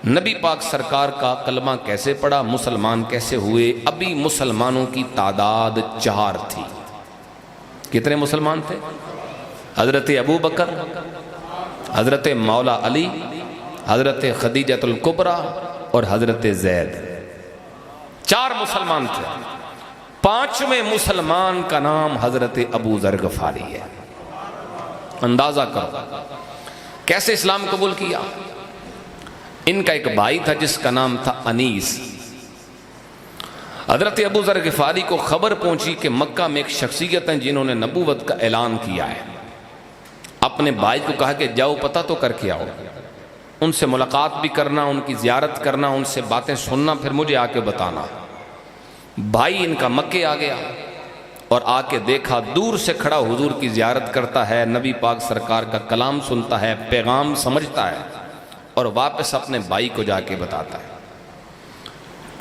नबी पाक सरकार का कलमा कैसे पढ़ा, मुसलमान कैसे हुए। अभी मुसलमानों की तादाद 4 थी। कितने मुसलमान थे? हज़रत अबू बकर, हज़रत मौला अली, हज़रत खदीजतुल कुबरा और हज़रत जैद। 4 मुसलमान थे। 5वें मुसलमान का नाम हज़रत अबू ज़र ग़फ़ारी है। अंदाज़ा करो कैसे इस्लाम कबूल किया। इनका एक भाई था जिसका नाम था अनीस। हज़रत अबू ज़र ग़फ़ारी को खबर पहुंची कि मक्का में एक शख्सियत हैं जिन्होंने नबूवत का ऐलान किया है। अपने भाई को कहा कि जाओ पता तो करके आओ, उनसे मुलाकात भी करना, उनकी ज़ियारत करना, उनसे बातें सुनना, फिर मुझे आके बताना। भाई इनका मक्के आ गया और आके देखा, दूर से खड़ा हुजूर की ज़ियारत करता है, नबी पाक सरकार का कलाम सुनता है, पैगाम समझता है और वापस अपने भाई को जाके बताता है।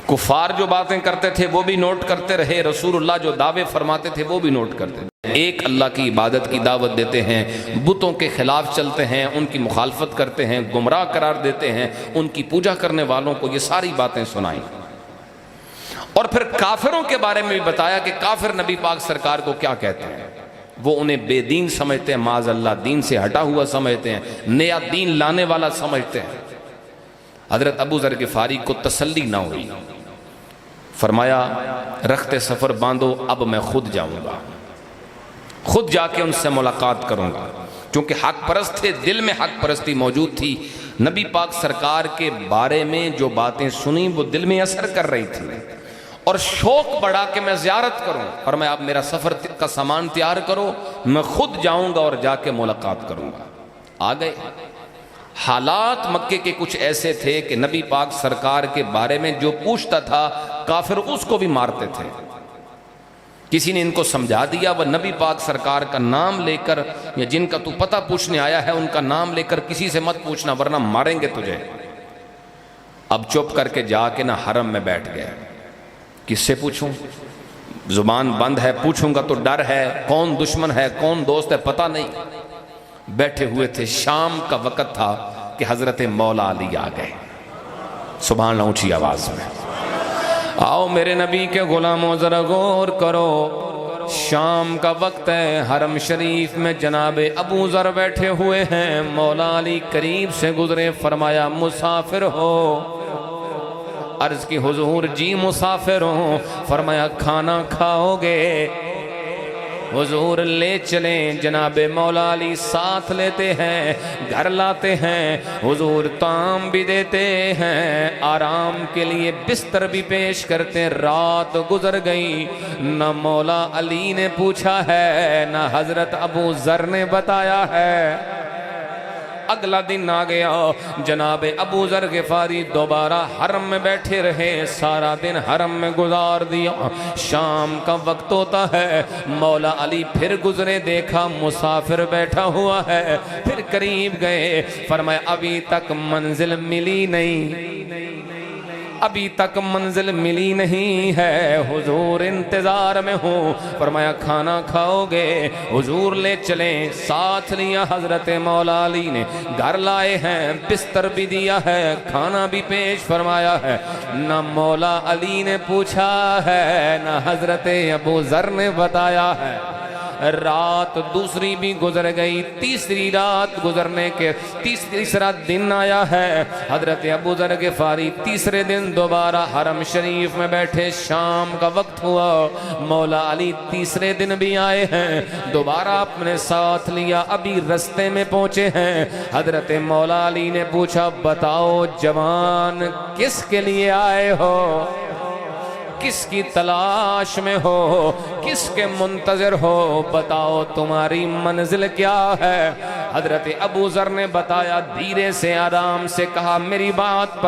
कुफार जो बातें करते थे वो भी नोट करते रहे, रसूलुल्लाह जो दावे फरमाते थे वो भी नोट करते थे। एक अल्लाह की इबादत की दावत देते हैं, बुतों के खिलाफ चलते हैं, उनकी मुखालफत करते हैं, गुमराह करार देते हैं, उनकी पूजा करने वालों को ये सारी बातें सुनाई। और फिर काफिरों के बारे में भी बताया कि काफिर नबी पाक सरकार को क्या कहते हैं। वो उन्हें बेदीन समझते हैं, माज़ अल्लाह दीन से हटा हुआ समझते हैं, नया दीन लाने वाला समझते हैं। हज़रत अबू ज़र ग़फ़ारी को तसल्ली ना हुई, फरमाया रखते सफ़र बांधो, अब मैं खुद जाऊंगा, खुद जाके उनसे मुलाकात करूंगा। क्योंकि हक परस्त थे, दिल में हक परस्ती मौजूद थी। नबी पाक सरकार के बारे में जो बातें सुनी वो दिल में असर कर रही थी और शौक बढ़ा कि मैं ज़ियारत करूं। और मैं, आप मेरा सफ़र का सामान तैयार करो, मैं खुद जाऊंगा और जाके मुलाकात करूंगा। आ गए। हालात मक्के के कुछ ऐसे थे कि नबी पाक सरकार के बारे में जो पूछता था काफिर उसको भी मारते थे। किसी ने इनको समझा दिया, वह नबी पाक सरकार का नाम लेकर, या जिनका तू पता पूछने आया है उनका नाम लेकर किसी से मत पूछना वरना मारेंगे तुझे। अब चुप करके जाके ना हरम में बैठ गए। किससे पूछूं, जुबान बंद है, पूछूंगा तो डर है, कौन दुश्मन है कौन दोस्त है पता नहीं। बैठे हुए थे, शाम का वक़्त था कि हज़रत मौला अली आ गए। सुभान अल्लाह ऊंची आवाज़ में। आओ मेरे नबी के गुलामों ज़रा गौर करो, शाम का वक्त है, हरम शरीफ में जनाबे अबू ज़र बैठे हुए हैं। मौला अली करीब से गुजरे, फरमाया मुसाफिर हो। अर्ज़ की हुजूर जी मुसाफिर हो। फरमाया खाना खाओगे? हुजूर ले चलें। जनाबे मौला अली साथ लेते हैं, घर लाते हैं, हुजूर ताम भी देते हैं, आराम के लिए बिस्तर भी पेश करते हैं। रात गुजर गई, न मौला अली ने पूछा है न हजरत अबू ज़र ने बताया है। अगला दिन आ गया, जनाबे अबू ज़र ग़फ़ारी दोबारा हरम में बैठे रहे, सारा दिन हरम में गुजार दिया। शाम का वक्त होता है, मौला अली फिर गुजरे, देखा मुसाफिर बैठा हुआ है, फिर करीब गए, फरमाया अभी तक मंजिल मिली नहीं, अभी तक मंजिल मिली नहीं है, हुजूर इंतजार में हूँ। फरमाया खाना खाओगे? हुजूर ले चलें। साथ लिया हजरत मौला अली ने, घर लाए हैं, बिस्तर भी दिया है, खाना भी पेश फरमाया है। न मौला अली ने पूछा है न हजरत अबू ज़र ने बताया है। रात दूसरी भी गुजर गई, तीसरी रात गुजरने के तीसरा दिन आया है। हजरत अबू ज़र ग़फ़ारी तीसरे दिन दोबारा हरम शरीफ में बैठे, शाम का वक्त हुआ। मौला अली तीसरे दिन भी आए हैं, दोबारा अपने साथ लिया, अभी रास्ते में पहुंचे हैं। हजरत मौला अली ने पूछा बताओ जवान किसके लिए आए हो, किसकी तलाश में हो, किसके मुंतज़िर हो, बताओ तुम्हारी मंजिल क्या है। हजरत अबू ज़र ने बताया, धीरे से आराम से कहा मेरी बात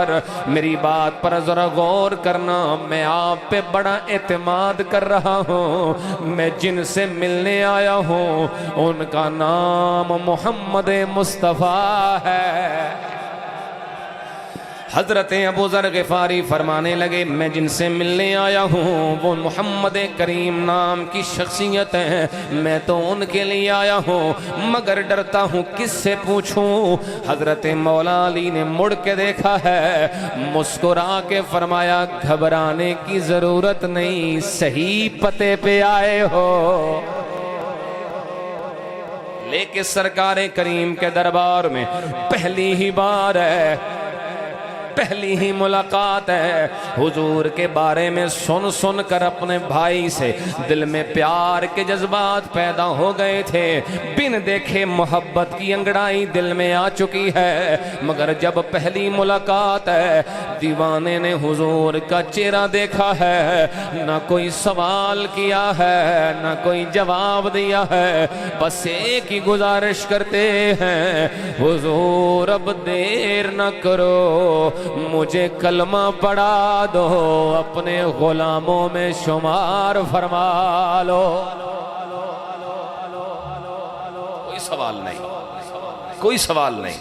पर ज़रा गौर करना, मैं आप पे बड़ा एतमाद कर रहा हूँ। मैं जिनसे मिलने आया हूँ उनका नाम मोहम्मद मुस्तफ़ा है। हजरत अबू ज़र ग़िफ़ारी फरमाने लगे, मैं जिनसे मिलने आया हूँ वो मोहम्मद करीम नाम की शख्सियत है, मैं तो उनके लिए आया हूँ, मगर डरता हूँ किससे पूछूं। हजरत मौला अली ने मुड़ के देखा है, मुस्कुरा के फरमाया, घबराने की जरूरत नहीं, सही पते पे आए हो। लेके सरकारे करीम के दरबार में पहली ही बार है, पहली ही मुलाकात है। हुजूर के बारे में सुन सुन कर अपने भाई से दिल में प्यार के जज्बात पैदा हो गए थे। बिन देखे मोहब्बत की अंगड़ाई दिल में आ चुकी है, मगर जब पहली मुलाकात है, दीवाने ने हुजूर का चेहरा देखा है, ना कोई सवाल किया है, ना कोई जवाब दिया है, बस एक ही गुजारिश करते हैं, हुजूर अब देर न करो, मुझे कलमा पढ़ा दो, अपने गुलामों में शुमार फरमा लो। कोई सवाल नहीं, कोई सवाल नहीं।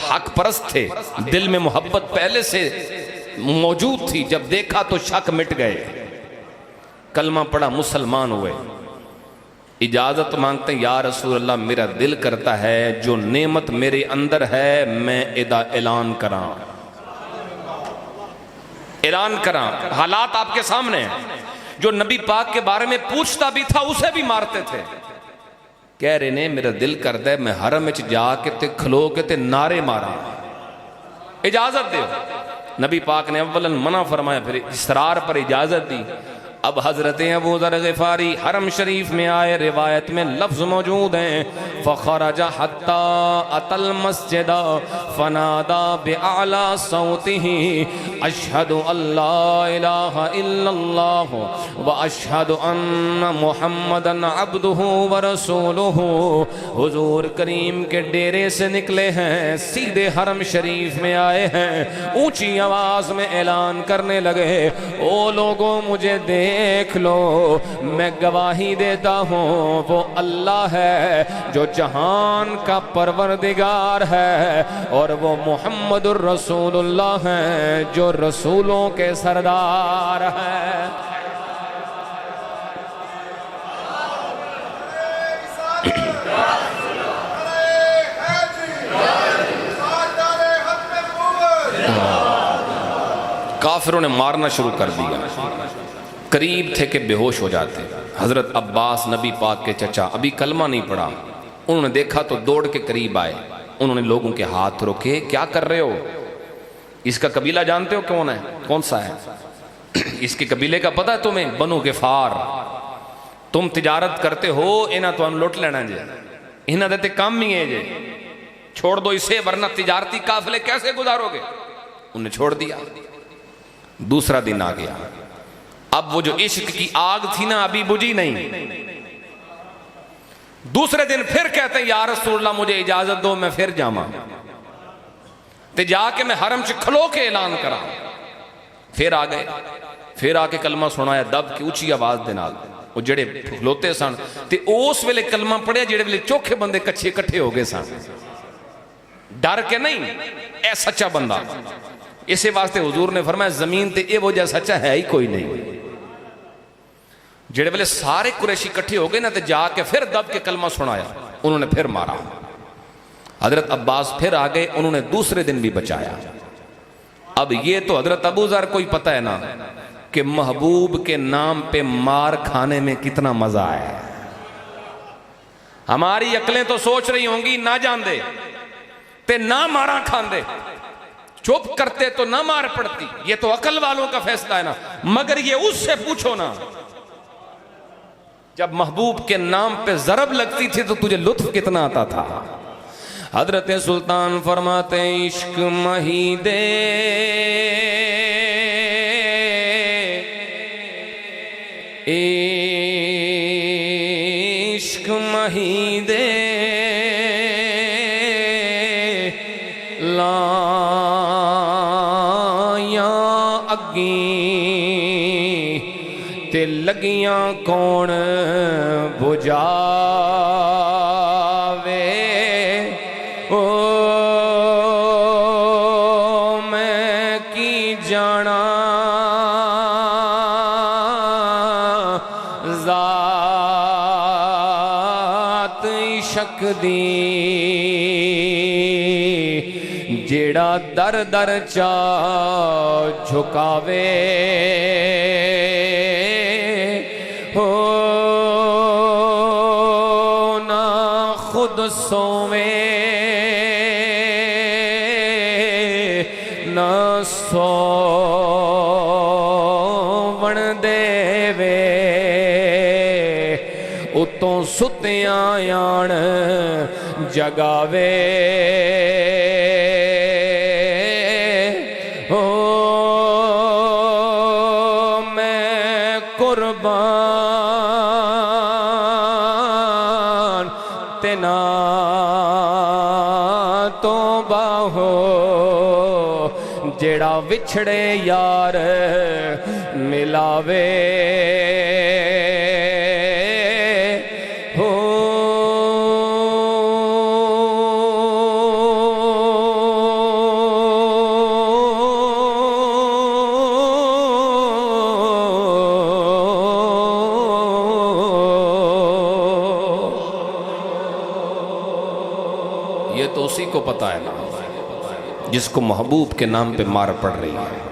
हक परस्त थे, दिल में मोहब्बत पहले से मौजूद थी, जब देखा तो शक मिट गए, कलमा पढ़ा, मुसलमान हुए। इजाजत मांगते, या रसूल अल्लाह, मेरा दिल करता है जो नेमत मेरे अंदर है मैं ऐलान करा, ऐलान करा। हालात आपके सामने हैं। जो नबी पाक के बारे में पूछता भी था उसे भी मारते थे। कह रहे ने, मेरा दिल करता है मैं हरम में जाके ते खलो के ते नारे मारा, इजाजत दो। नबी पाक ने अव्वलन मना फरमाया, फिर इसरार पर इजाजत दी। अब हजरत अबू ज़र ग़िफ़ारी हरम शरीफ में आए, रिवायत में लफ्ज़ मौजूद हैं, फ़ख़रज हत्ता अतल मस्जिद फ़नादा बिअला सौतिही अशहदु अल्ला इलाहा इल्लल्लाह व अशहदु अन्ना मुहम्मदन अब्दुहु व रसूलुहु। हुजूर करीम के डेरे से निकले हैं, सीधे हरम शरीफ में आए हैं, ऊंची आवाज़ में ऐलान करने लगे, ओ लोगों मुझे देख लो, मैं गवाही देता हूँ वो अल्लाह है जो जहान का परवरदिगार है, और वो मुहम्मदुर रसूलुल्लाह है जो रसूलों के सरदार है। काफिरों ने मारना शुरू कर दिया, करीब थे कि बेहोश हो जाते। हजरत अब्बास नबी पाक के चचा अभी कलमा नहीं पड़ा, उन्होंने देखा तो दौड़ के करीब आए, उन्होंने लोगों के हाथ रोके, क्या कर रहे हो? इसका कबीला जानते हो कौन है, कौन सा है? इसके कबीले का पता है तुम्हें? बनु गिफार। तुम तिजारत करते हो, इन्हें तो लुट लेना जे, इन्हें देते काम ही है जे, छोड़ दो इसे वरना तिजारती काफिले कैसे गुजारोगे। उन्हें छोड़ दिया। दूसरा दिन आ गया, अब वो जो इश्क की आग थी ना अभी बुझी नहीं। दूसरे दिन फिर कहते हैं, या रसूलल्लाह मुझे इजाजत दो मैं फिर जामा, ते जाके मैं हरम च खलो के ऐलान करा। फिर आ गए, फिर आके कलमा सुनाया दब की ऊंची आवाज दे नाल। वो जेड़े खलोते सन ते उस वेले कलमा पढ़िया, जेड़े वेले चोखे बंदे कच्चे इकट्ठे हो गए सन, डर के नहीं, ऐ सच्चा बंदा। इसे वास्ते हुजूर ने फरमाया, जमीन ते ये वो जैसा सच्चा है ही कोई नहीं। जेड़े वेले सारे कुरैशी इकट्ठे हो गए ना, तो जाके फिर दब के कलमा सुनाया, उन्होंने फिर मारा। हजरत अब्बास फिर आ गए, उन्होंने दूसरे दिन भी बचाया। अब ये तो हजरत अबू ज़र को ही पता है ना कि महबूब के नाम पे मार खाने में कितना मजा है। हमारी अकलें तो सोच रही होंगी ना जानते ते ना मारा खांदे, चुप करते तो ना मार पड़ती, ये तो अकल वालों का फैसला है ना। मगर ये उससे पूछो ना, जब महबूब के नाम पे जरब लगती थी तो तुझे लुत्फ कितना आता था। हजरत सुल्तान फरमाते, इश्क महीदे इश्क महीदे लाया अग्गी ते लगियां कौन बुझावे। ओ मैं की जाना जात इशक दी जेड़ा दर दर चा झुकावे हो ना खुद सोवे ना सोवण देवे उतों सुत्तियां आण जगावे हो मैं कुर्बान तेना तो बाहो जेड़ा विछड़े यार मिलावे हो ये तो उसी को पता है ना जिसको महबूब के नाम पे मार पड़ रही है।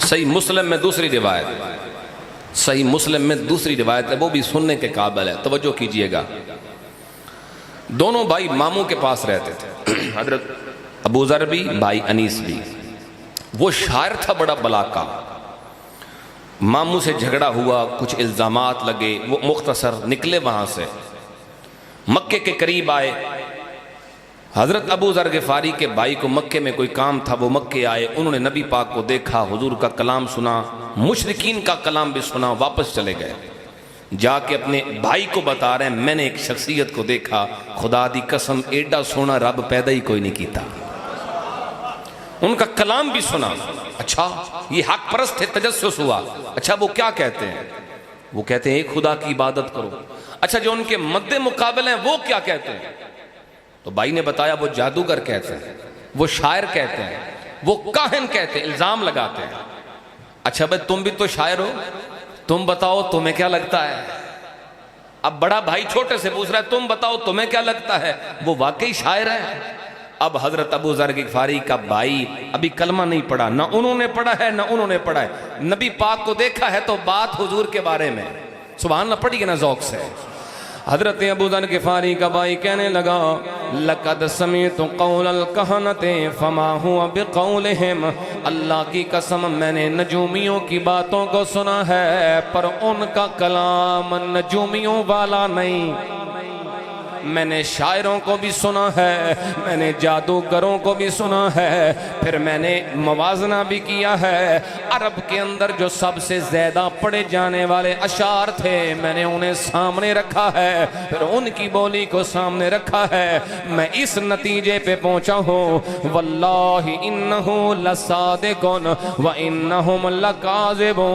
सही मुस्लिम में दूसरी रिवायत, सही मुस्लिम में दूसरी रिवायत है, वो भी सुनने के काबिल है, तवज्जो कीजिएगा। दोनों भाई मामू के पास रहते थे, हजरत अबू ज़र भी भाई अनीस भी। वो शायर था बड़ा बलाका, मामू से झगड़ा हुआ, कुछ इल्ज़ामात लगे, वो मुख्तसर निकले वहाँ से, मक्के के करीब आए। हज़रत अबू ज़र ग़िफ़ारी के भाई को मक्के में कोई काम था, वो मक्के आए, उन्होंने नबी पाक को देखा, हुजूर का कलाम सुना, मुशरिकीन का कलाम भी सुना, वापस चले गए। जाके अपने भाई को बता रहे हैं मैंने एक शख्सियत को देखा, खुदा दी कसम एडा सोना रब पैदा ही कोई नहीं कीता। उनका कलाम भी सुना। अच्छा ये हक परस्त थे, तजस्सुस हुआ। अच्छा वो क्या कहते हैं? वो कहते हैं एक खुदा की इबादत करो। अच्छा जो उनके मद्दे मुकाबले हैं वो क्या कहते हैं? तो भाई ने बताया वो जादूगर कहते हैं, वो शायर कहते हैं, वो काहिन कहते हैं, इल्जाम लगाते हैं। अच्छा भाई तुम भी तो शायर हो, तुम बताओ तुम्हें क्या लगता है? अब बड़ा भाई छोटे से पूछ रहा है तुम बताओ तुम्हें क्या लगता है? वो वाकई शायर है। अब हजरत अबू ज़र ग़िफ़ारी का भाई अभी कलमा नहीं पढ़ा, ना उन्होंने पढ़ा है ना उन्होंने पढ़ा है, नबी पाक को देखा है तो बात हुजूर के बारे में सुभान अल्लाह पढ़िए ना ज़ौक़ से। हजरत अबू ज़र ग़िफ़ारी का भाई कहने लगा लक़द समीअतु क़ौलल कहनते फ़मा हुवा बिक़ौलिहिम, अल्लाह की कसम मैंने नजूमियों की बातों को सुना है पर उनका कलाम नजूमियों वाला नहीं। मैंने शायरों को भी सुना है, मैंने जादूगरों को भी सुना है, फिर मैंने मवाजना भी किया है। अरब के अंदर जो सबसे ज्यादा पढ़े जाने वाले अशार थे मैंने उन्हें सामने रखा है, फिर उनकी बोली को सामने रखा है। मैं इस नतीजे पे पहुंचा हूँ वल्लाहि इन्नहु लसादिकुन व इन्नहुम लकाज़िबून,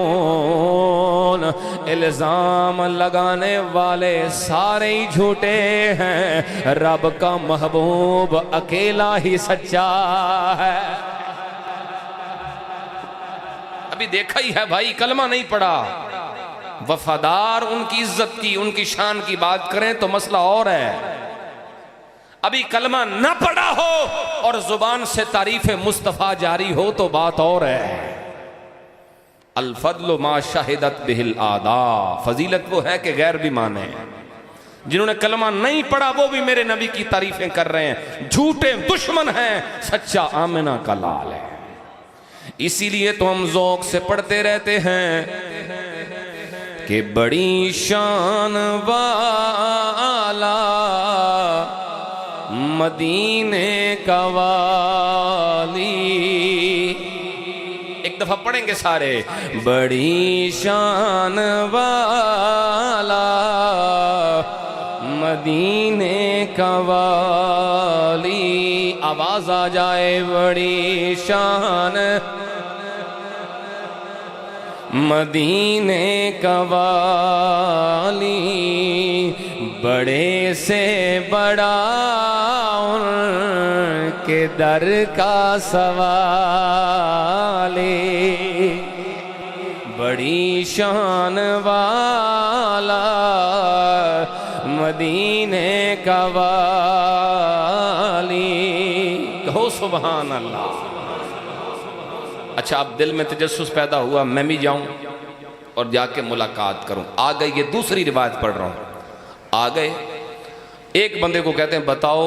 इल्जाम लगाने वाले सारे ही झूठे हैं, रब का महबूब अकेला ही सच्चा है। अभी देखा ही है भाई, कलमा नहीं पढ़ा, वफादार उनकी इज्जत की उनकी शान की बात करें तो मसला और है। अभी कलमा ना पढ़ा हो और जुबान से तारीफ मुस्तफा जारी हो तो बात और है। अल फद्लु मा शाहिदत बिहिल आदा, फजीलत वो है कि गैर भी माने। जिन्होंने कलमा नहीं पढ़ा वो भी मेरे नबी की तारीफें कर रहे हैं, झूठे दुश्मन हैं, सच्चा आमिना का लाल है। इसीलिए तो हम ज़ौक़ से पढ़ते रहते हैं कि बड़ी शान वाला मदीने का वाली। एक दफा पढ़ेंगे सारे, बड़ी शान वाला मदीने का वाली। आवाज आ जाए, बड़ी शान मदीने का वाली बड़े से बड़ा उनके दर का सवाली, बड़ी शान वाला मदीने का वाली। कहो सुभान अल्लाह। अच्छा, अब दिल में तजस्सुस पैदा हुआ मैं भी जाऊं और जाके मुलाकात करूं। आ गए, ये दूसरी रिवायत पढ़ रहा हूं। आ गए, एक बंदे को कहते हैं बताओ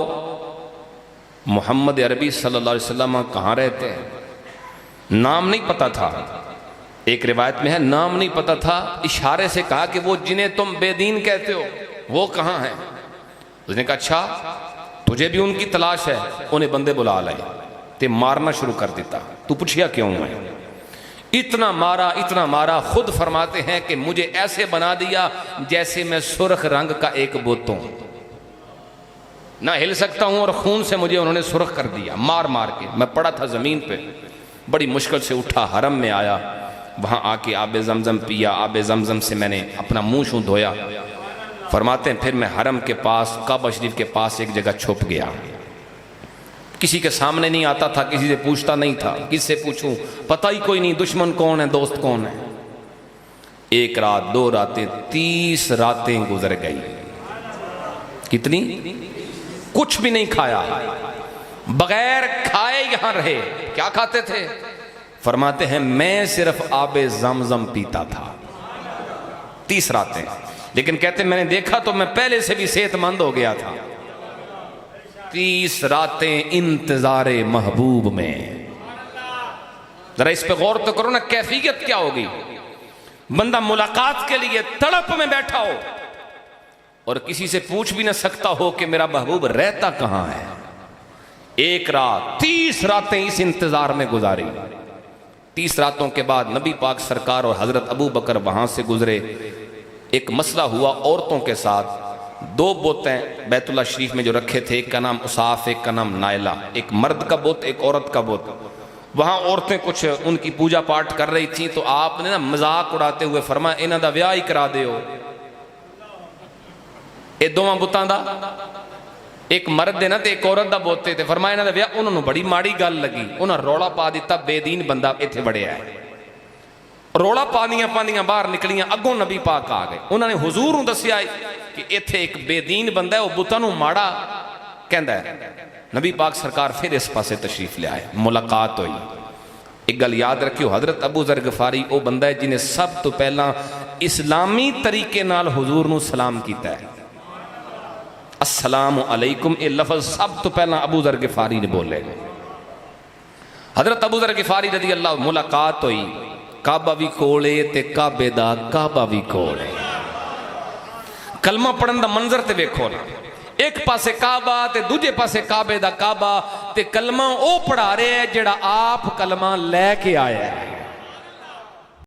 मोहम्मद अरबी सल्लल्लाहु अलैहि वसल्लम कहाँ रहते हैं। नाम नहीं पता था, एक रिवायत में है नाम नहीं पता था। इशारे से कहा कि वो जिन्हें तुम बेदीन कहते हो वो कहाँ हैं। उसने कहा अच्छा तुझे भी उनकी तलाश है। उन्हें बंदे बुला लाए ते मारना शुरू कर देता। तू पूछिया क्यों है? इतना मारा, खुद फरमाते हैं कि मुझे ऐसे बना दिया जैसे मैं सुर्ख रंग का एक बोतों, ना हिल सकता हूं और खून से मुझे उन्होंने सुर्ख कर दिया मार मार के। मैं पड़ा था जमीन पे, बड़ी मुश्किल से उठा, हरम में आया, वहां आके आबे जमजम पिया। आबे जमजम से मैंने अपना मुंह शूं धोया। फरमाते हैं फिर मैं हरम के पास, काबा शरीफ के पास एक जगह छुप गया। किसी के सामने नहीं आता था, किसी से पूछता नहीं था। किससे पूछूं? पता ही कोई नहीं, दुश्मन कौन है दोस्त कौन है। एक रात, 2 रातें, 30 रातें गुजर गई। कितनी? कुछ भी नहीं खाया, बगैर खाए यहां रहे। क्या खाते थे? फरमाते हैं मैं सिर्फ आबे जमजम पीता था 30 रातें। लेकिन कहते मैंने देखा तो मैं पहले से भी सेहतमंद हो गया था। 30 रातें इंतजारे महबूब में। जरा इस पे गौर तो करो ना, कैफियत क्या होगी। बंदा मुलाकात के लिए तड़प में बैठा हो और किसी से पूछ भी ना सकता हो कि मेरा महबूब रहता कहां है। एक रात, 30 रातें इस इंतजार में गुजारी। 30 रातों के बाद नबी पाक सरकार और हजरत अबू बकर वहां से गुजरे। एक मसला हुआ औरतों के साथ। 2 बोतें बैतुल्लाह शरीफ में जो रखे थे, एक का नाम उसाफ, एक का नाम नायला। एक मर्द का बोत, एक औरत का बोत। वहां औरतें कुछ उनकी पूजा पाठ कर रही थी तो आपने ना मजाक उड़ाते हुए फरमाया इन्हां दा ब्याह ही करा दियो। ये दोवां बुतां दा, एक मर्द है ना ते एक औरत दा बोते थे। फरमाया इन्हां दा ब्याह। उन्होंने बड़ी माड़ी गल लगी, उन्हें रौला पा दिता बेदीन बंदा इत्थे बड़िया है। रौला पादियां बाहर निकलियां, अगों नबी पाक आ गए। उन्होंने हुजूर नूं दस्सिया कि इत्थे एक बेदीन बंदा है, वह बुतां नूं माड़ा कहंदा है। नबी पाक सरकार फिर इस पासे तशरीफ ले आए, मुलाकात हुई। एक गल याद रखियो, हजरत अबू जर गफारी वह बंदा है जिन्हें सब तो पहला इस्लामी तरीके नाल हुजूर नूं सलाम कीता है। अस्सलामु अलैकुम ये लफज सब तो पहला अबू जर गफारी ने बोले। हजरत अबू जर गफारी रज़ी अल्लाह, मुलाकात हुई। काबा भी कोले ते काबे दा काबा भी कोले। कलमा पढ़न दा मंजर ते वेखो ना, एक पासे काबा ते दूजे पासे काबे दा काबा ते कलमा ओ पढ़ा रहे है जेड़ा आप कलमा लैके आया है।